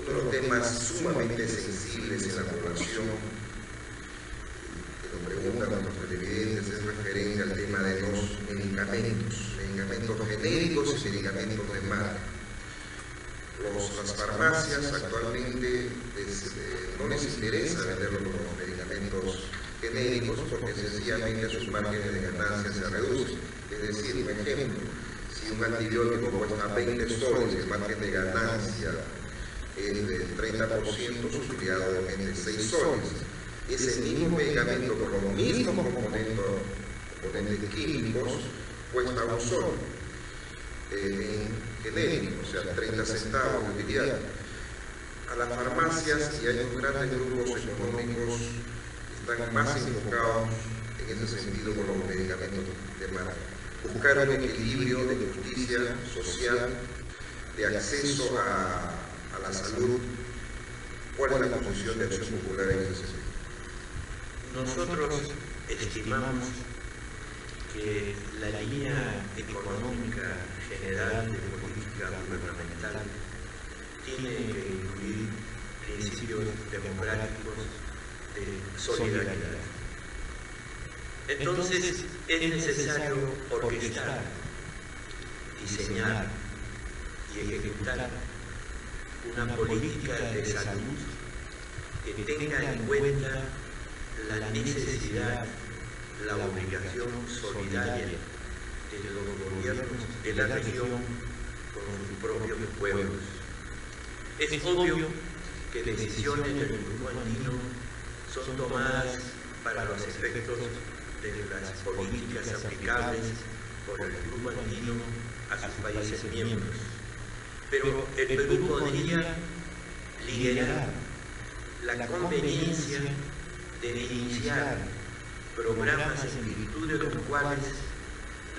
Otro de los temas sumamente sensibles en la población, que nos preguntan nuestros televidentes, es referente al tema de los medicamentos genéricos y medicamentos de marca. Las farmacias actualmente no les interesa vender los medicamentos genéricos porque sencillamente sus márgenes de ganancia se reducen. Es decir, un ejemplo, si un antibiótico cuesta 20 soles y el margen de ganancia es del 30%, su utilidad de 6 soles. Ese mismo medicamento con los mismos componentes químicos cuesta 1 sol en genérico, o sea, 30 centavos de utilidad. A las farmacias y a estos grandes grupos económicos están más enfocados en ese sentido con los medicamentos de marca. Buscar un equilibrio de justicia social, de acceso a la salud. ¿Cuál es la posición de Acción Popular en ese sentido? Nosotros estimamos que la línea económica general de política gubernamental tiene que incluir principios democráticos de solidaridad. Entonces es necesario orquestar, diseñar y ejecutar una política de salud que tenga en cuenta la necesidad, la obligación solidaria de los gobiernos de la región con sus propios pueblos. Es obvio que decisiones del grupo andino son tomadas para los efectos de las políticas aplicables por el grupo andino a sus países miembros. Pero el Perú podría liderar la conveniencia de iniciar programas en virtud de los cuales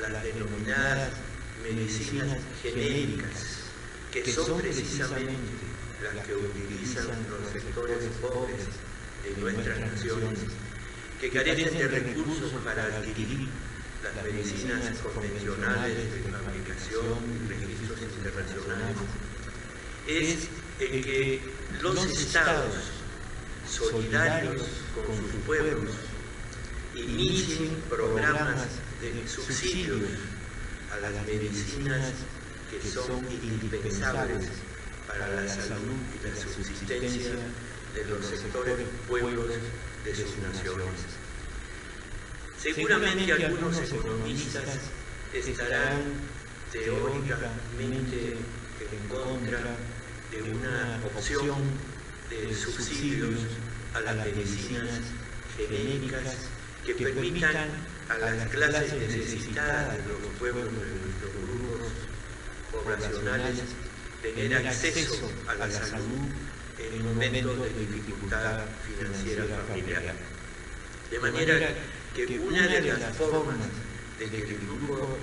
las denominadas medicinas genéricas, que son precisamente las que utilizan los sectores pobres de nuestras naciones, que carecen de recursos para adquirir las medicinas convencionales de fabricación y registros internacionales, es el que los estados solidarios con sus pueblos inicien programas de subsidios a las medicinas que son indispensables para la salud y la subsistencia de los sectores pueblos de sus naciones. Seguramente algunos economistas estarán teóricamente en contra de una opción de subsidios a las medicinas genéricas que permitan a las clases necesitadas de los pueblos de nuestros grupos poblacionales tener acceso a la salud en momentos de dificultad financiera familiar. De manera que una de las formas de que el grupo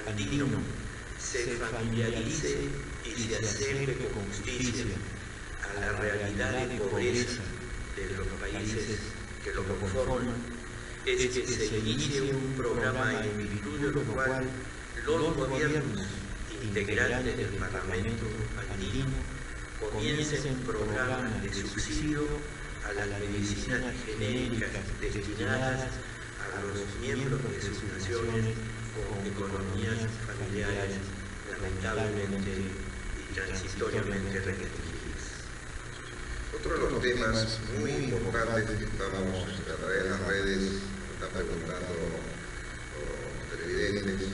andino se familiarice y se acerque con justicia a la realidad de pobreza de los países que lo conforman es que se inicie un programa en virtud de lo cual los gobiernos integrantes del Parlamento andino comiencen programas de subsidio a las medicinas genéricas destinadas a los miembros de sus naciones con economías familiares lamentablemente y transitoriamente restringidas. Otro de los temas muy importantes que estamos a través de las redes, están preguntando los televidentes,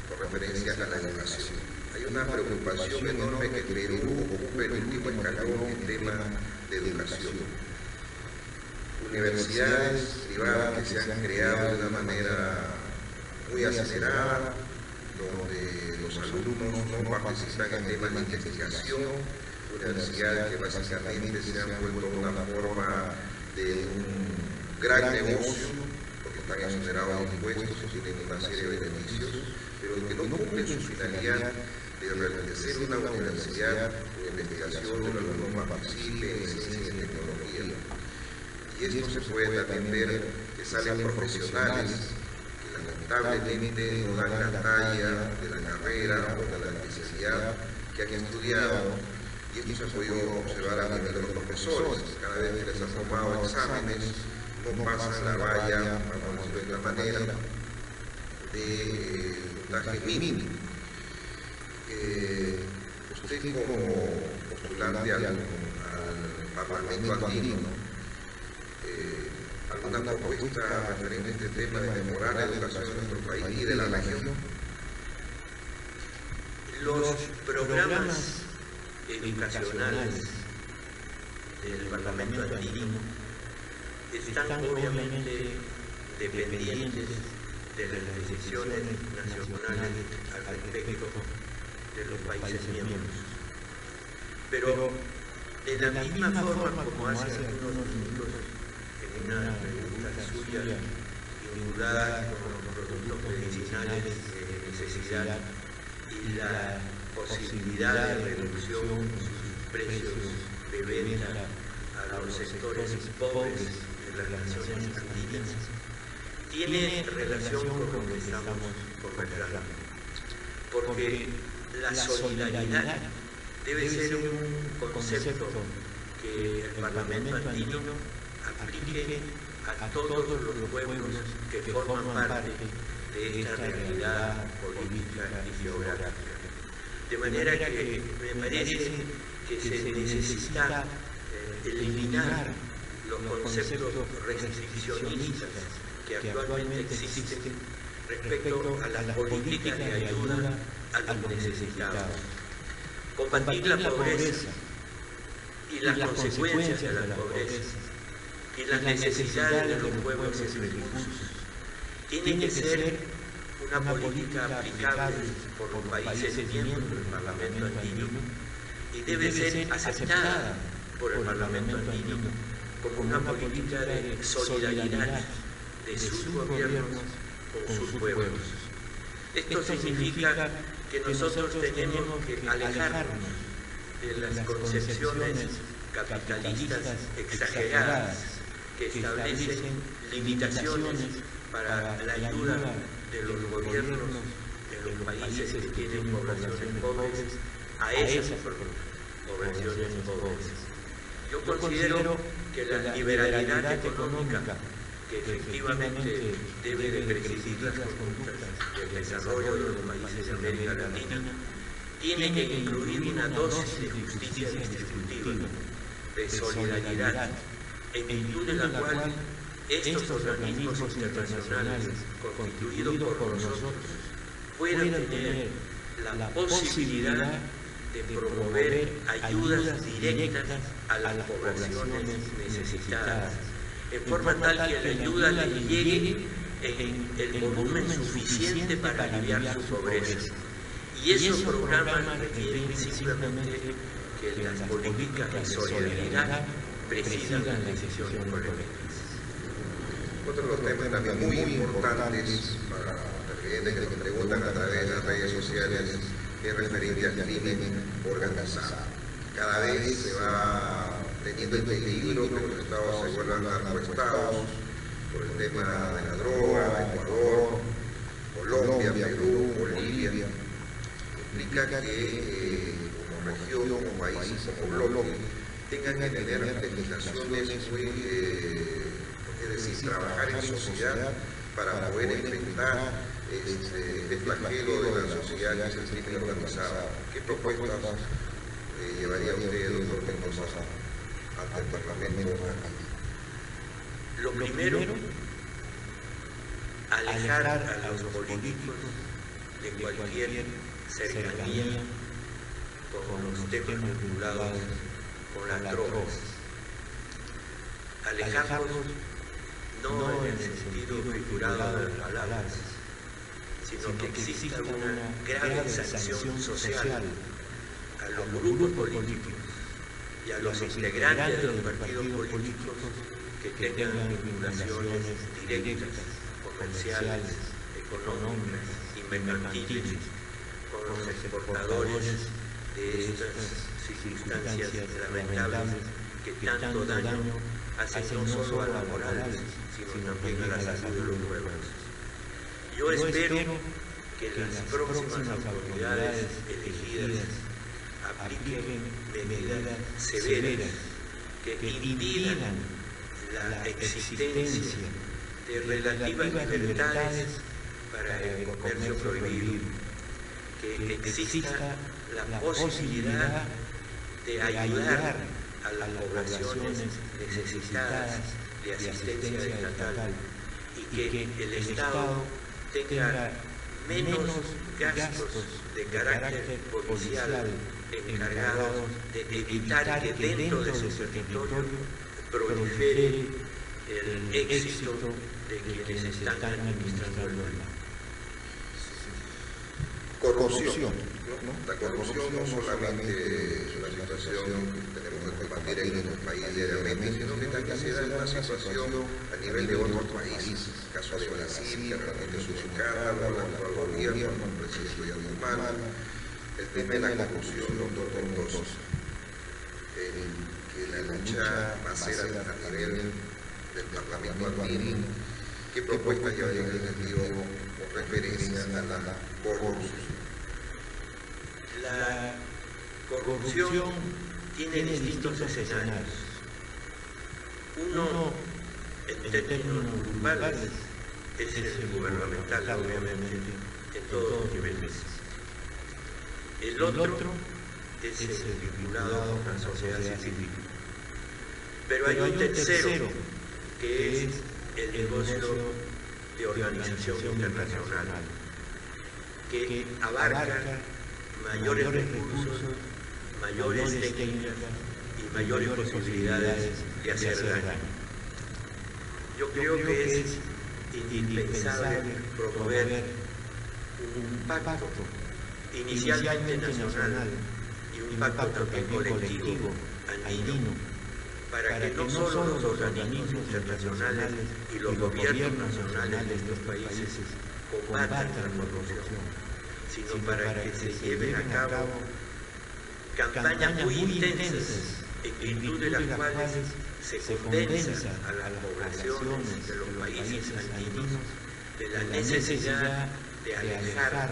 con referencia a la educación. Hay una preocupación enorme que Perú ocupe el último escalón en tema de educación. Universidades privadas que se han creado de una manera muy acelerada, donde los alumnos no participan en temas de investigación, universidades que básicamente se han vuelto una forma de un gran negocio, porque están exonerados de impuestos y tienen una serie de beneficios, pero que no cumplen su finalidad de ser una universidad de investigación donde los alumnos participen en ciencia y en tecnología. Y esto se puede también ver que salen profesionales que lamentablemente no dan la talla de la carrera o de la especialidad que han estudiado, y y esto se ha podido observar a nivel de los profesores. Cada vez que les han tomado exámenes, no pasan la valla, vamos a decirlo de esta manera, de puntaje mínimo. Usted como postulante al Parlamento andino, ¿alguna propuesta referente a este tema de mejorar la educación de nuestro país y de la región? Los programas educacionales del Parlamento andino están obviamente dependientes de las decisiones nacionales al respecto de los países miembros. Pero de la misma forma como hace algunos minutos en una pregunta suya vinculada con los productos medicinales de necesidad y la posibilidad de reducción de sus precios de venta a los sectores pobres de las naciones andinas, tiene relación con lo que estamos conversando. Porque la solidaridad debe ser un concepto que el Parlamento andino aplique a todos los pueblos que forman parte de esta realidad política y geográfica. De manera que me parece que se necesita eliminar los conceptos restriccionistas que actualmente existen respecto a las políticas de ayuda a los necesitados. Combatir la pobreza y las consecuencias de la pobreza y las necesidades de los pueblos y sus recursos tiene que ser una política aplicable por los países miembros del Parlamento andino y debe ser aceptada por el Parlamento andino como una política de solidaridad de sus gobiernos con sus pueblos. Esto significa que nosotros tenemos que alejarnos de las concepciones capitalistas exageradas que establecen limitaciones para la ayuda de los gobiernos de los países que tienen poblaciones pobres a esas poblaciones pobres. Yo considero que la liberalidad económica que efectivamente debe de presidir las conductas del desarrollo de los países de América Latina tiene que incluir una dosis de justicia distributiva, de solidaridad, en virtud de la cual estos organismos internacionales constituidos por nosotros puedan tener la posibilidad de promover ayudas directas a las poblaciones necesitadas, en forma tal que la ayuda les llegue en el volumen suficiente para aliviar su pobreza. Y esos programas requieren simplemente que las políticas de solidaridad presidan las decisiones colectivas. Otro de los temas también muy importantes para los clientes que nos preguntan a través de las redes sociales es referente al crimen organizado. Cada vez se va teniendo el peligro que los estados se vuelvan narcoestados por el tema de la droga, Ecuador, Colombia, Perú, Bolivia. Implica que como región, como país, como bloque, tengan que tener legislaciones muy, es decir, trabajar en sociedad para poder enfrentar este flagelo de la sociedad que es el crimen organizado. ¿Qué propuestas llevaría usted, doctor Mendoza, ante el Parlamento? Lo primero, alejar a los políticos de cualquier cercanía con los temas vinculados con las drogas. Alejarlos no en el sentido figurado de las palabras, sino que exista una grave sanción social a los grupos políticos y a los integrantes de los partidos políticos que tengan vinculaciones directas, comerciales, económicas y mercantiles con los exportadores de estas circunstancias lamentables que tanto daño hacen no solo a la moral, sino también a la salud de los pueblos. Yo espero que las próximas autoridades elegidas apliquen medidas severas que impidan la existencia de relativas libertades para el comercio prohibido, que exista la posibilidad de ayudar a las poblaciones necesitadas de asistencia estatal y que el Estado tenga menos gastos de carácter policial encargados de evitar que dentro de su territorio prolifere el éxito de quienes están administrando el lugar. Corrupción. ¿No? La corrupción no solamente es una situación que tenemos que combatir en nuestro país diariamente, sino que también se da en una situación a nivel de otros países. El caso de Brasil, que realmente es un escándalo, el actual gobierno, el presidente de Guatemala. El tema de la corrupción, doctor Mendoza, que la lucha va a ser a nivel del Parlamento andino. ¿Qué propuestas ya hay en el sentido con referencia a la corrupción? La corrupción tiene distintos escenarios. Uno, en términos grupales, es el gubernamental, obviamente, en todos los niveles. El otro es el vinculado con la sociedad civil. Pero hay un tercero, que es el negocio de organización internacional, que abarca mayores recursos, mayores técnicas y mayores posibilidades de hacer daño. Yo creo que es indispensable promover un pacto inicialmente nacional y un pacto también colectivo andino, para que no solo los organismos internacionales y los gobiernos nacionales de estos países combatan la corrupción, sino para que se lleven a cabo campañas muy intensas en virtud de las cuales se convenza a las poblaciones de los países andinos de la necesidad de alejar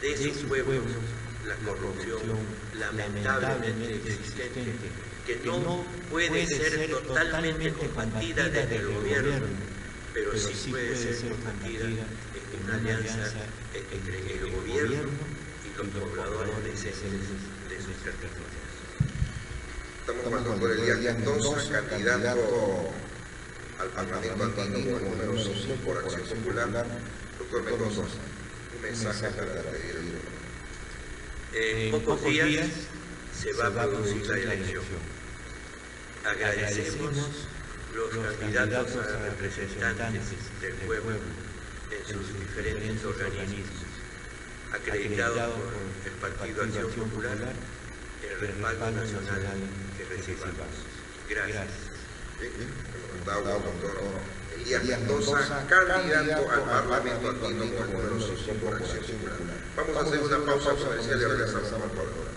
de sus pueblos la corrupción lamentablemente existente, que no puede ser totalmente combatida desde el gobierno, pero sí puede ser combatida en una alianza entre el gobierno y los pobladores de sus territorios. Estamos con el doctor Elías Mendoza, candidato al Parlamento andino, número 5 por Acción Popular. Doctor Mendoza, un mensaje para pedir el voto. En pocos días se va a producir la elección. Agradecemos los candidatos a representantes del pueblo en sus diferentes organismos, acreditados por el Partido Acción Popular, el respaldo nacional que recibamos. Gracias. Doctor Elías Mendoza, candidato al Parlamento andino, número 5 por Acción Popular. Vamos a hacer una pausa comercial y regresamos al programa.